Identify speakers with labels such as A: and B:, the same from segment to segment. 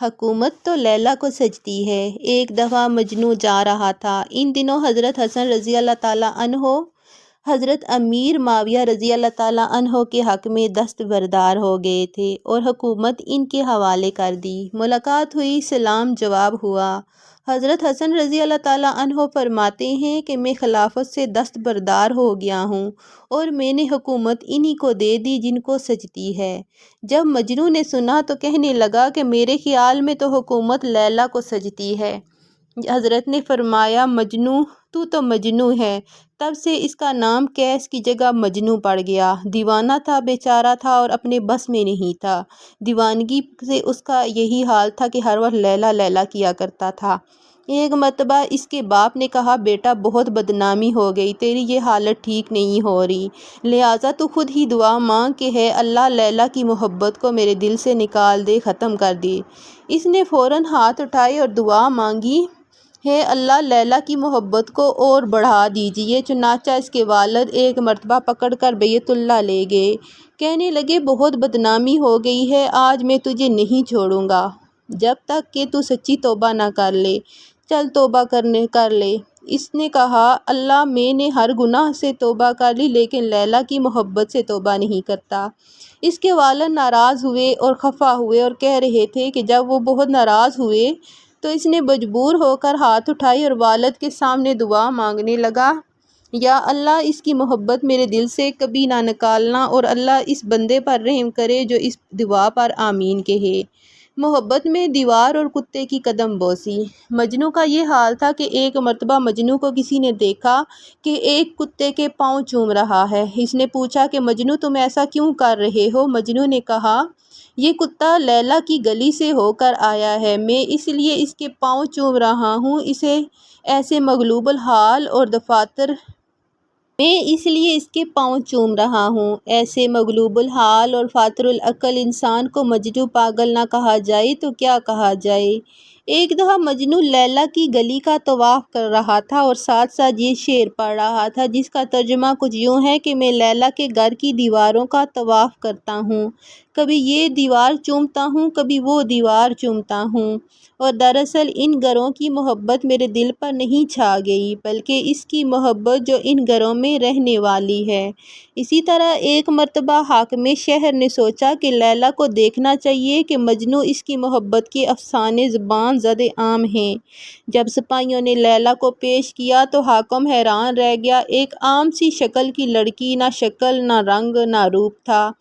A: حکومت تو لیلا کو سجتی ہے۔ ایک دفعہ مجنوں جا رہا تھا۔ ان دنوں حضرت حسن رضی اللہ تعالیٰ عنہ حضرت امیر معاویہ رضی اللہ تعالیٰ عنہ کے حق میں دستبردار ہو گئے تھے اور حکومت ان کے حوالے کر دی۔ ملاقات ہوئی، سلام جواب ہوا۔ حضرت حسن رضی اللہ تعالیٰ عنہ فرماتے ہیں کہ میں خلافت سے دستبردار ہو گیا ہوں اور میں نے حکومت انہی کو دے دی جن کو سجتی ہے۔ جب مجنوں نے سنا تو کہنے لگا کہ میرے خیال میں تو حکومت لیلا کو سجتی ہے۔ حضرت نے فرمایا مجنوں تو مجنوں ہے۔ تب سے اس کا نام قیس کی جگہ مجنوں پڑ گیا۔ دیوانہ تھا، بیچارہ تھا اور اپنے بس میں نہیں تھا۔ دیوانگی سے اس کا یہی حال تھا کہ ہر وقت لیلا لیلا کیا کرتا تھا۔ ایک مرتبہ اس کے باپ نے کہا بیٹا بہت بدنامی ہو گئی، تیری یہ حالت ٹھیک نہیں ہو رہی، لہٰذا تو خود ہی دعا مانگ کہ ہے اللہ لیلا کی محبت کو میرے دل سے نکال دے، ختم کر دے۔ اس نے فوراً ہاتھ اٹھائے اور دعا مانگی ہے اللہ لیلا کی محبت کو اور بڑھا دیجیے۔ چنانچہ اس کے والد ایک مرتبہ پکڑ کر بیت اللہ لے گئے۔ کہنے لگے بہت بدنامی ہو گئی ہے، آج میں تجھے نہیں چھوڑوں گا جب تک کہ تو سچی توبہ نہ کر لے، چل توبہ کر لے۔ اس نے کہا اللہ میں نے ہر گناہ سے توبہ کر لی لیکن لیلا کی محبت سے توبہ نہیں کرتا۔ اس کے والد ناراض ہوئے اور خفا ہوئے اور کہہ رہے تھے کہ جب وہ بہت ناراض ہوئے تو اس نے مجبور ہو کر ہاتھ اٹھائے اور والد کے سامنے دعا مانگنے لگا یا اللہ اس کی محبت میرے دل سے کبھی نہ نکالنا اور اللہ اس بندے پر رحم کرے جو اس دعا پر آمین کہے۔ محبت میں دیوار اور کتے کی قدم بوسی۔ مجنوں کا یہ حال تھا کہ ایک مرتبہ مجنوں کو کسی نے دیکھا کہ ایک کتے کے پاؤں چوم رہا ہے۔ اس نے پوچھا کہ مجنوں تم ایسا کیوں کر رہے ہو؟ مجنوں نے کہا یہ کتا لیلا کی گلی سے ہو کر آیا ہے، میں اس لیے اس کے پاؤں چوم رہا ہوں، اسے ایسے مغلوب الحال اور دفاتر ایسے مغلوب الحال اور فاتر العقل انسان کو مجنوں پاگل نہ کہا جائے تو کیا کہا جائے؟ ایک دفعہ مجنوں لیلا کی گلی کا طواف کر رہا تھا اور ساتھ ساتھ یہ شعر پڑھ رہا تھا جس کا ترجمہ کچھ یوں ہے کہ میں لیلا کے گھر کی دیواروں کا طواف کرتا ہوں، کبھی یہ دیوار چومتا ہوں، کبھی وہ دیوار چومتا ہوں، اور دراصل ان گھروں کی محبت میرے دل پر نہیں چھا گئی بلکہ اس کی محبت جو ان گھروں میں رہنے والی ہے۔ اسی طرح ایک مرتبہ حاکم شہر نے سوچا کہ لیلا کو دیکھنا چاہیے کہ مجنوں اس کی محبت کے افسانے زبان زد عام ہیں۔ جب سپاہیوں نے لیلا کو پیش کیا تو حاکم حیران رہ گیا۔ ایک عام سی شکل کی لڑکی، نہ شکل، نہ رنگ، نہ روپ تھا۔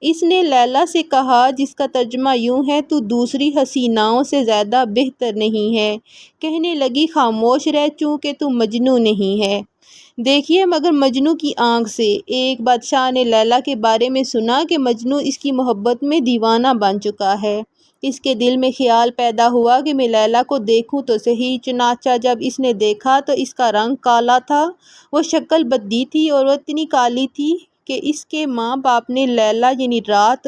A: اس نے لیلا سے کہا جس کا ترجمہ یوں ہے تو دوسری حسیناؤں سے زیادہ بہتر نہیں ہے۔ کہنے لگی خاموش رہ چونکہ تو مجنوں نہیں ہے، دیکھیے مگر مجنوں کی آنکھ سے۔ ایک بادشاہ نے لیلا کے بارے میں سنا کہ مجنوں اس کی محبت میں دیوانہ بن چکا ہے۔ اس کے دل میں خیال پیدا ہوا کہ میں لیلا کو دیکھوں تو صحیح۔ چنانچہ جب اس نے دیکھا تو اس کا رنگ کالا تھا، وہ شکل بدی تھی اور وہ اتنی کالی تھی کہ اس کے ماں باپ نے لیلا یعنی رات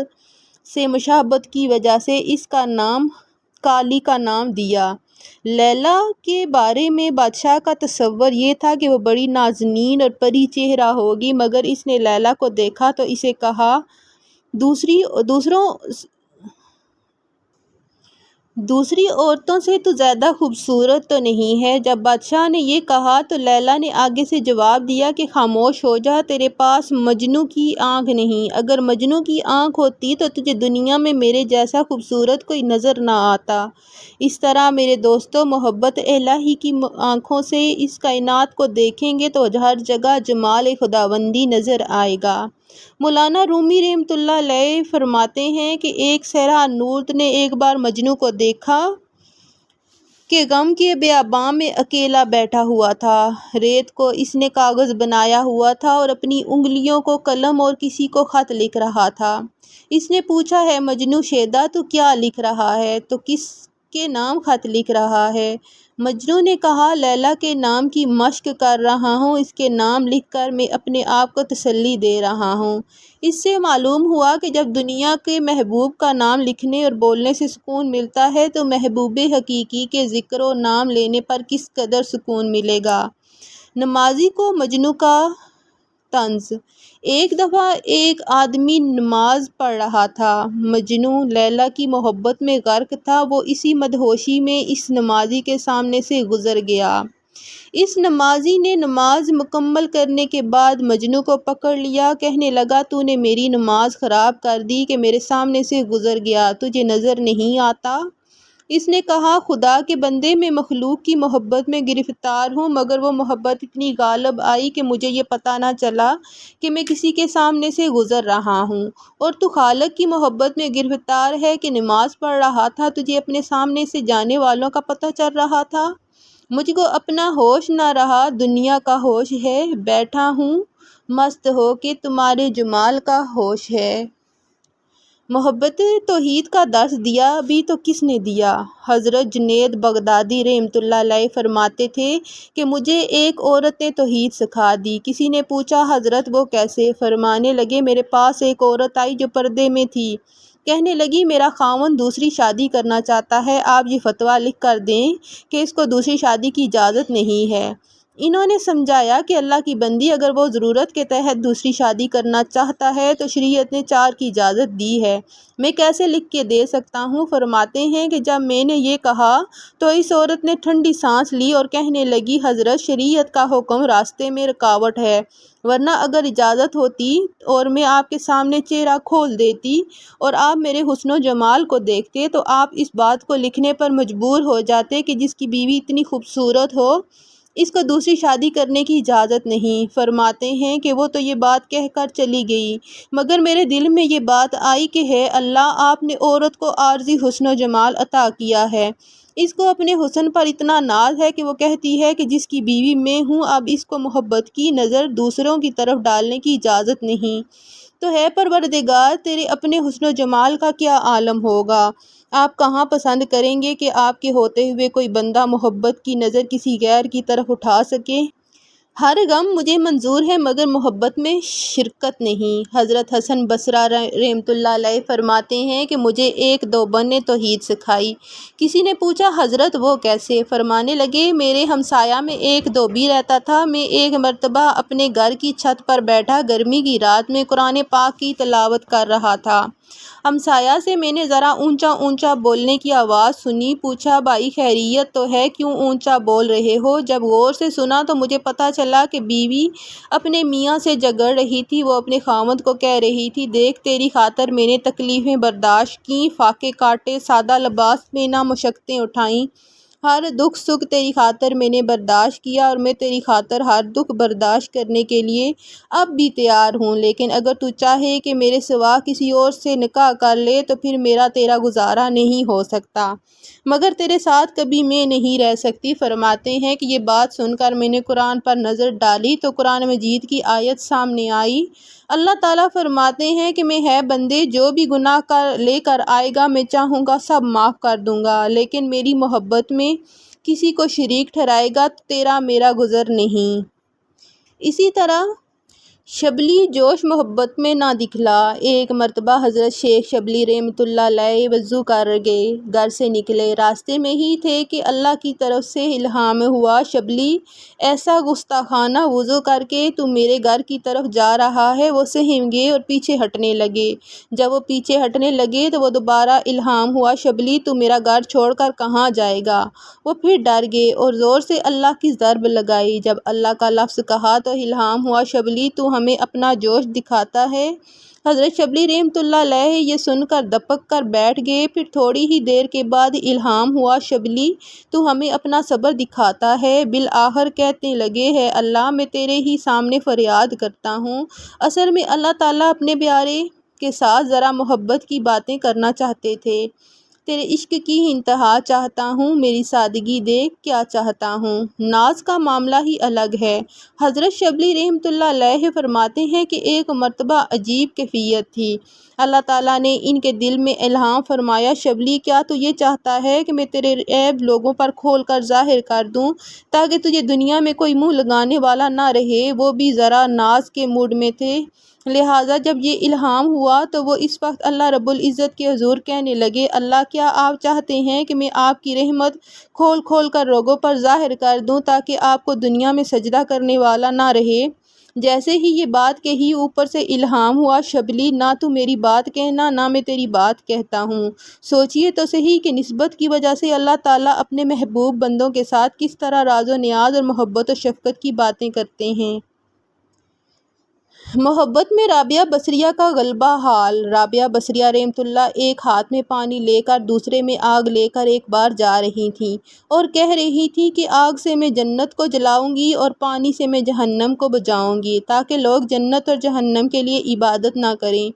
A: سے مشابہت کی وجہ سے اس کا نام کالی کا نام دیا۔ لیلا کے بارے میں بادشاہ کا تصور یہ تھا کہ وہ بڑی نازنین اور پری چہرہ ہوگی، مگر اس نے لیلا کو دیکھا تو اسے کہا دوسری عورتوں سے تو زیادہ خوبصورت تو نہیں ہے۔ جب بادشاہ نے یہ کہا تو لیلا نے آگے سے جواب دیا کہ خاموش ہو جا، تیرے پاس مجنوں کی آنکھ نہیں، اگر مجنوں کی آنکھ ہوتی تو تجھے دنیا میں میرے جیسا خوبصورت کوئی نظر نہ آتا۔ اس طرح میرے دوستو محبت الہی کی آنکھوں سے اس کائنات کو دیکھیں گے تو ہر جگہ جمال خداوندی نظر آئے گا۔ مولانا رومی رحمۃ اللہ علیہ فرماتے ہیں کہ ایک صحرا نورد نے ایک بار مجنوں کو دیکھا کہ غم کے بیاباں میں اکیلا بیٹھا ہوا تھا۔ ریت کو اس نے کاغذ بنایا ہوا تھا اور اپنی انگلیوں کو قلم اور کسی کو خط لکھ رہا تھا۔ اس نے پوچھا ہے مجنوں شیدا تو کیا لکھ رہا ہے؟ تو کس کے نام خط لکھ رہا ہے؟ مجنوں نے کہا لیلا کے نام کی مشق کر رہا ہوں، اس کے نام لکھ کر میں اپنے آپ کو تسلی دے رہا ہوں۔ اس سے معلوم ہوا کہ جب دنیا کے محبوب کا نام لکھنے اور بولنے سے سکون ملتا ہے تو محبوب حقیقی کے ذکر و نام لینے پر کس قدر سکون ملے گا۔ نمازی کو مجنوں کا طنز ایک دفعہ ایک آدمی نماز پڑھ رہا تھا۔ مجنوں لیلا کی محبت میں غرق تھا۔ وہ اسی مدہوشی میں اس نمازی کے سامنے سے گزر گیا۔ اس نمازی نے نماز مکمل کرنے کے بعد مجنوں کو پکڑ لیا۔ کہنے لگا، تو نے میری نماز خراب کر دی کہ میرے سامنے سے گزر گیا، تجھے نظر نہیں آتا؟ اس نے کہا، خدا کے بندے، میں مخلوق کی محبت میں گرفتار ہوں، مگر وہ محبت اتنی غالب آئی کہ مجھے یہ پتہ نہ چلا کہ میں کسی کے سامنے سے گزر رہا ہوں، اور تو خالق کی محبت میں گرفتار ہے کہ نماز پڑھ رہا تھا، تجھے اپنے سامنے سے جانے والوں کا پتہ چل رہا تھا۔ مجھ کو اپنا ہوش نہ رہا، دنیا کا ہوش ہے، بیٹھا ہوں مست ہو کے، تمہارے جمال کا ہوش ہے۔ محبت توحید کا درس دیا بھی تو کس نے دیا؟ حضرت جنید بغدادی رحمۃ اللہ علیہ فرماتے تھے کہ مجھے ایک عورت نے توحید سکھا دی۔ کسی نے پوچھا، حضرت وہ کیسے؟ فرمانے لگے، میرے پاس ایک عورت آئی جو پردے میں تھی۔ کہنے لگی، میرا خاوند دوسری شادی کرنا چاہتا ہے، آپ یہ فتویٰ لکھ کر دیں کہ اس کو دوسری شادی کی اجازت نہیں ہے۔ انہوں نے سمجھایا کہ اللہ کی بندی، اگر وہ ضرورت کے تحت دوسری شادی کرنا چاہتا ہے تو شریعت نے 4 کی اجازت دی ہے، میں کیسے لکھ کے دے سکتا ہوں؟ فرماتے ہیں کہ جب میں نے یہ کہا تو اس عورت نے ٹھنڈی سانس لی اور کہنے لگی، حضرت شریعت کا حکم راستے میں رکاوٹ ہے، ورنہ اگر اجازت ہوتی اور میں آپ کے سامنے چہرہ کھول دیتی اور آپ میرے حسن و جمال کو دیکھتے تو آپ اس بات کو لکھنے پر مجبور ہو جاتے کہ جس کی بیوی اتنی خوبصورت ہو اس کو دوسری شادی کرنے کی اجازت نہیں۔ فرماتے ہیں کہ وہ تو یہ بات کہہ کر چلی گئی، مگر میرے دل میں یہ بات آئی کہ ہے اللہ، آپ نے عورت کو عارضی حسن و جمال عطا کیا ہے، اس کو اپنے حسن پر اتنا ناز ہے کہ وہ کہتی ہے کہ جس کی بیوی میں ہوں، اب اس کو محبت کی نظر دوسروں کی طرف ڈالنے کی اجازت نہیں، تو ہے پروردگار، تیرے اپنے حسن و جمال کا کیا عالم ہوگا؟ آپ کہاں پسند کریں گے کہ آپ کے ہوتے ہوئے کوئی بندہ محبت کی نظر کسی غیر کی طرف اٹھا سکے؟ ہر غم مجھے منظور ہے مگر محبت میں شرکت نہیں۔ حضرت حسن بصری رحمۃ اللہ علیہ فرماتے ہیں کہ مجھے ایک دیوبند نے توحید سکھائی۔ کسی نے پوچھا، حضرت وہ کیسے؟ فرمانے لگے، میرے ہمسایہ میں ایک دیوبند رہتا تھا۔ میں ایک مرتبہ اپنے گھر کی چھت پر بیٹھا گرمی کی رات میں قرآن پاک کی تلاوت کر رہا تھا۔ ہمسایہ سے میں نے ذرا اونچا اونچا بولنے کی آواز سنی، پوچھا، بھائی خیریت تو ہے، کیوں اونچا بول رہے ہو؟ جب غور سے سنا تو مجھے پتہ چلا کہ بیوی اپنے میاں سے جھگڑ رہی تھی۔ وہ اپنے خاوند کو کہہ رہی تھی، دیکھ تیری خاطر میں نے تکلیفیں برداشت کیں، فاقے کاٹے، سادہ لباس پہنا، مشقتیں اٹھائیں، ہر دکھ سکھ تیری خاطر میں نے برداشت کیا، اور میں تیری خاطر ہر دکھ برداشت کرنے کے لیے اب بھی تیار ہوں، لیکن اگر تو چاہے کہ میرے سوا کسی اور سے نکاح کر لے تو پھر میرا تیرا گزارا نہیں ہو سکتا، مگر تیرے ساتھ کبھی میں نہیں رہ سکتی۔ فرماتے ہیں کہ یہ بات سن کر میں نے قرآن پر نظر ڈالی تو قرآن مجید کی آیت سامنے آئی۔ اللہ تعالیٰ فرماتے ہیں کہ میں ہے بندے، جو بھی گناہ لے کر آئے گا میں چاہوں گا سب معاف کر دوں گا، لیکن میری محبت میں کسی کو شریک ٹھہرائے گا تو تیرا میرا گزر نہیں۔ اسی طرح شبلی جوش محبت میں نہ دکھلا۔ ایک مرتبہ حضرت شیخ شبلی رحمۃ اللہ علیہ وضو کر گئے، گھر سے نکلے، راستے میں ہی تھے کہ اللہ کی طرف سے الہام ہوا، شبلی ایسا گستاخانہ وضو کر کے تو میرے گھر کی طرف جا رہا ہے۔ وہ سہم گئے اور پیچھے ہٹنے لگے۔ جب وہ پیچھے ہٹنے لگے تو وہ دوبارہ الہام ہوا، شبلی تو میرا گھر چھوڑ کر کہاں جائے گا؟ وہ پھر ڈر گئے اور زور سے اللہ کی ضرب لگائی۔ جب اللہ کا لفظ کہا تو الہام ہوا، شبلی تو ہمیں اپنا جوش دکھاتا ہے۔ حضرت شبلی رحمۃ اللہ علیہ یہ سن کر دپک کر بیٹھ گئے۔ پھر تھوڑی ہی دیر کے بعد الہام ہوا، شبلی تو ہمیں اپنا صبر دکھاتا ہے۔ بالآخر کہنے لگے، ہے اللہ، میں تیرے ہی سامنے فریاد کرتا ہوں۔ اصل میں اللہ تعالیٰ اپنے پیارے کے ساتھ ذرا محبت کی باتیں کرنا چاہتے تھے۔ تیرے عشق کی انتہا چاہتا ہوں، میری سادگی دیکھ کیا چاہتا ہوں۔ ناز کا معاملہ ہی الگ ہے۔ حضرت شبلی رحمۃ اللہ علیہ فرماتے ہیں کہ ایک مرتبہ عجیب کیفیت تھی۔ اللہ تعالیٰ نے ان کے دل میں الہام فرمایا، شبلی کیا تو یہ چاہتا ہے کہ میں تیرے عیب لوگوں پر کھول کر ظاہر کر دوں تاکہ تجھے دنیا میں کوئی منہ لگانے والا نہ رہے؟ وہ بھی ذرا ناز کے موڈ میں تھے، لہٰذا جب یہ الہام ہوا تو وہ اس وقت اللہ رب العزت کے حضور کہنے لگے، اللہ کیا آپ چاہتے ہیں کہ میں آپ کی رحمت کھول کھول کر لوگوں پر ظاہر کر دوں تاکہ آپ کو دنیا میں سجدہ کرنے والا نہ رہے؟ جیسے ہی یہ بات کہی اوپر سے الہام ہوا، شبلی نہ تو میری بات کہنا نہ میں تیری بات کہتا ہوں۔ سوچئے تو صحیح کہ نسبت کی وجہ سے اللہ تعالیٰ اپنے محبوب بندوں کے ساتھ کس طرح راز و نیاز اور محبت و شفقت کی باتیں کرتے ہیں۔ محبت میں رابعہ بصریہ کا غلبہ حال۔ رابعہ بصریہ رحمۃ اللہ ایک ہاتھ میں پانی لے کر دوسرے میں آگ لے کر ایک بار جا رہی تھیں اور کہہ رہی تھیں کہ آگ سے میں جنت کو جلاؤں گی اور پانی سے میں جہنم کو بجھاؤں گی تاکہ لوگ جنت اور جہنم کے لیے عبادت نہ کریں۔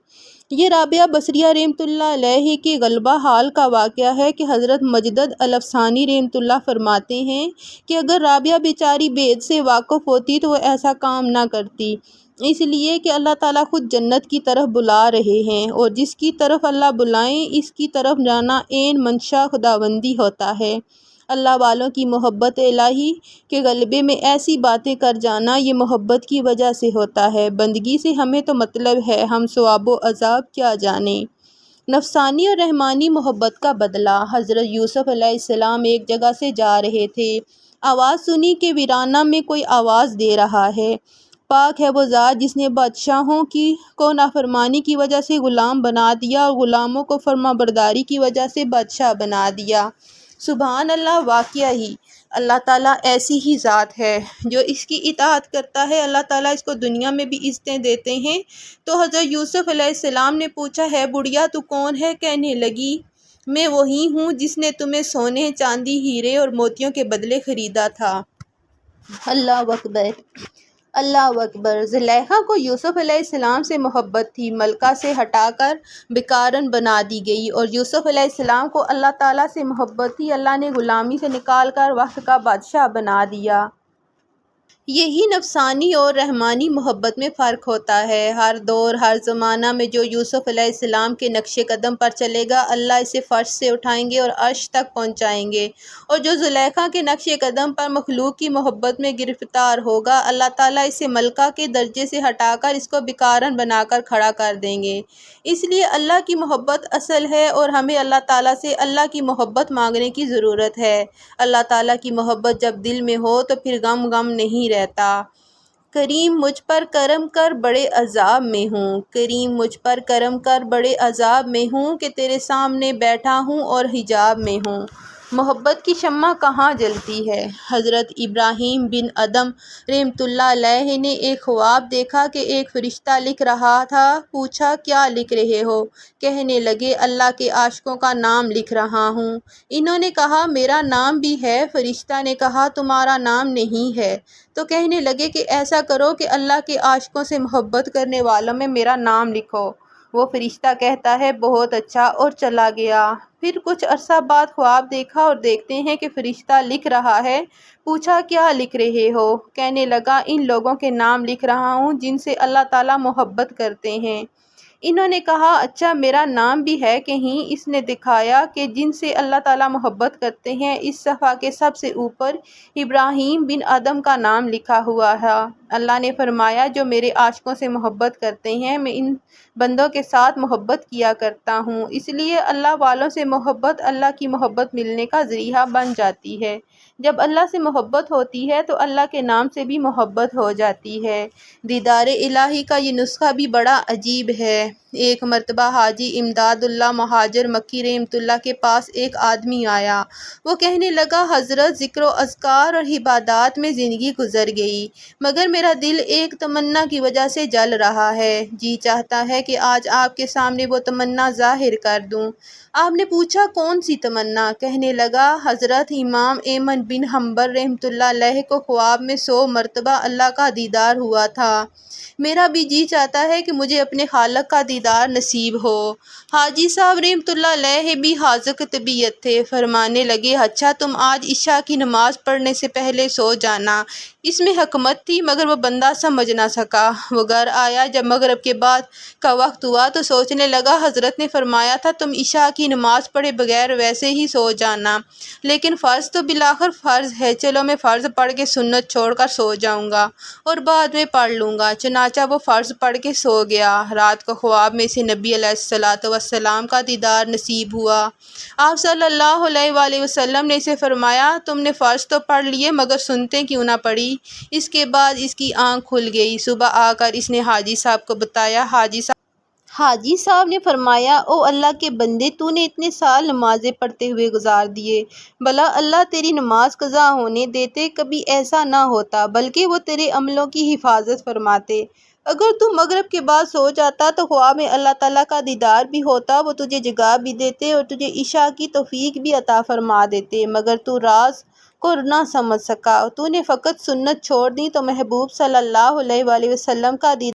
A: یہ رابعہ بصریہ رحمۃ اللہ علیہ کے غلبہ حال کا واقعہ ہے کہ حضرت مجدد الافسانی رحمۃ اللہ فرماتے ہیں کہ اگر رابعہ بیچاری بید سے واقف ہوتی تو وہ ایسا کام نہ کرتی، اس لیے کہ اللہ تعالیٰ خود جنت کی طرف بلا رہے ہیں اور جس کی طرف اللہ بلائیں اس کی طرف جانا عین منشا خداوندی ہوتا ہے۔ اللہ والوں کی محبت الہی کے غلبے میں ایسی باتیں کر جانا یہ محبت کی وجہ سے ہوتا ہے۔ بندگی سے ہمیں تو مطلب ہے، ہم ثواب و عذاب کیا جانیں۔ نفسانی اور رحمانی محبت کا بدلہ۔ حضرت یوسف علیہ السلام ایک جگہ سے جا رہے تھے، آواز سنی کہ ویرانہ میں کوئی آواز دے رہا ہے، پاک ہے وہ ذات جس نے بادشاہوں کو نافرمانی کی وجہ سے غلام بنا دیا اور غلاموں کو فرما برداری کی وجہ سے بادشاہ بنا دیا۔ سبحان اللہ، واقعہ ہی اللہ تعالیٰ ایسی ہی ذات ہے جو اس کی اطاعت کرتا ہے اللہ تعالیٰ اس کو دنیا میں بھی عزتیں دیتے ہیں۔ تو حضرت یوسف علیہ السلام نے پوچھا، ہے بڑھیا تو کون ہے؟ کہنے لگی، میں وہی ہوں جس نے تمہیں سونے، چاندی، ہیرے اور موتیوں کے بدلے خریدا تھا۔ اللہ اکبر، اللہ اکبر۔ زلیخا کو یوسف علیہ السلام سے محبت تھی، ملکہ سے ہٹا کر بیکارن بنا دی گئی، اور یوسف علیہ السلام کو اللہ تعالیٰ سے محبت تھی، اللہ نے غلامی سے نکال کر وقت کا بادشاہ بنا دیا۔ یہی نفسانی اور رحمانی محبت میں فرق ہوتا ہے۔ ہر دور ہر زمانہ میں جو یوسف علیہ السلام کے نقش قدم پر چلے گا اللہ اسے فرش سے اٹھائیں گے اور عرش تک پہنچائیں گے، اور جو زلیخا کے نقش قدم پر مخلوق کی محبت میں گرفتار ہوگا اللہ تعالیٰ اسے ملکہ کے درجے سے ہٹا کر اس کو بیکارن بنا کر کھڑا کر دیں گے۔ اس لیے اللہ کی محبت اصل ہے اور ہمیں اللہ تعالیٰ سے اللہ کی محبت مانگنے کی ضرورت ہے۔ اللہ تعالیٰ کی محبت جب دل میں ہو تو پھر غم نہیں رہتا۔ کریم مجھ پر کرم کر بڑے عذاب میں ہوں، کریم مجھ پر کرم کر بڑے عذاب میں ہوں کہ تیرے سامنے بیٹھا ہوں اور حجاب میں ہوں۔ محبت کی شمع کہاں جلتی ہے؟ حضرت ابراہیم بن ادم رحمۃ اللہ علیہ نے ایک خواب دیکھا کہ ایک فرشتہ لکھ رہا تھا۔ پوچھا، کیا لکھ رہے ہو؟ کہنے لگے، اللہ کے عاشقوں کا نام لکھ رہا ہوں۔ انہوں نے کہا، میرا نام بھی ہے۔ فرشتہ نے کہا، تمہارا نام نہیں ہے۔ تو کہنے لگے کہ ایسا کرو کہ اللہ کے عاشقوں سے محبت کرنے والوں میں میرا نام لکھو۔ وہ فرشتہ کہتا ہے، بہت اچھا، اور چلا گیا۔ پھر کچھ عرصہ بعد خواب دیکھا اور دیکھتے ہیں کہ فرشتہ لکھ رہا ہے۔ پوچھا، کیا لکھ رہے ہو؟ کہنے لگا، ان لوگوں کے نام لکھ رہا ہوں جن سے اللہ تعالیٰ محبت کرتے ہیں۔ انہوں نے کہا، اچھا، میرا نام بھی ہے کہیں؟ اس نے دکھایا کہ جن سے اللہ تعالیٰ محبت کرتے ہیں اس صفحہ کے سب سے اوپر ابراہیم بن ادم کا نام لکھا ہوا ہے۔ اللہ نے فرمایا، جو میرے عاشقوں سے محبت کرتے ہیں میں ان بندوں کے ساتھ محبت کیا کرتا ہوں۔ اس لیے اللہ والوں سے محبت اللہ کی محبت ملنے کا ذریعہ بن جاتی ہے۔ جب اللہ سے محبت ہوتی ہے تو اللہ کے نام سے بھی محبت ہو جاتی ہے۔ دیدار الہی کا یہ نسخہ بھی بڑا عجیب ہے۔ ایک مرتبہ حاجی امداد اللہ مہاجر مکی رحمۃ اللہ کے پاس ایک آدمی آیا۔ وہ کہنے لگا، حضرت، ذکر و اذکار اور عبادات میں زندگی گزر گئی، مگر میرا دل ایک تمنا کی وجہ سے جل رہا ہے۔ جی چاہتا ہے کہ آج آپ کے سامنے وہ تمنا ظاہر کر دوں۔ آپ نے پوچھا، کون سی تمنا؟ کہنے لگا، حضرت، امام احمد بن حنبل رحمۃ اللہ علیہ کو خواب میں 100 مرتبہ اللہ کا دیدار ہوا تھا۔ میرا بھی جی چاہتا ہے کہ مجھے اپنے خالق کا دیدار نصیب ہو۔ حاجی صاحب رحمۃ اللہ علیہ بھی حاذق طبیعت تھے۔ فرمانے لگے، اچھا، تم آج عشاء کی نماز پڑھنے سے پہلے سو جانا۔ اس میں حکمت تھی مگر وہ بندہ سمجھ نہ سکا۔ وہ گھر آیا جب مغرب کے بعد کا وقت ہوا تو سوچنے لگا، حضرت نے فرمایا تھا تم عشاء کی نماز پڑھے بغیر ویسے ہی سو جانا، لیکن فرض تو بالآخر فرض ہے، چلو میں فرض پڑھ کے سنت چھوڑ کر سو جاؤں گا اور بعد میں پڑھ لوں گا۔ چنانچہ وہ فرض پڑھ کے سو گیا۔ رات کو خواب میں سے نبی علیہ السلام کا دیدار نصیب ہوا۔ آپ صلی اللہ علیہ وآلہ وسلم نے اسے فرمایا، تم نے فرض تو پڑھ لیے مگر سنتیں کیوں نہ پڑھی؟ اس کے بعد اس کی آنکھ کھل گئی۔ صبح آ کر اس نے حاجی صاحب کو بتایا۔ حاجی صاحب نے فرمایا، او اللہ کے بندے، تو نے اتنے سال نمازیں پڑھتے ہوئے گزار دیے، بھلا اللہ تیری نماز قضا ہونے دیتے؟ کبھی ایسا نہ ہوتا، بلکہ وہ تیرے عملوں کی حفاظت فرماتے۔ اگر تو مغرب کے بعد سو جاتا تو خواب میں اللہ تعالیٰ کا دیدار بھی ہوتا، وہ تجھے جگا بھی دیتے اور تجھے عشاء کی توفیق بھی عطا فرما دیتے، مگر تو راز کو نہ سمجھ سکا، تو نے فقط سنت چھوڑ دی۔ تو محبوب صلی اللہ علیہ وآلہ وسلم کا دیدار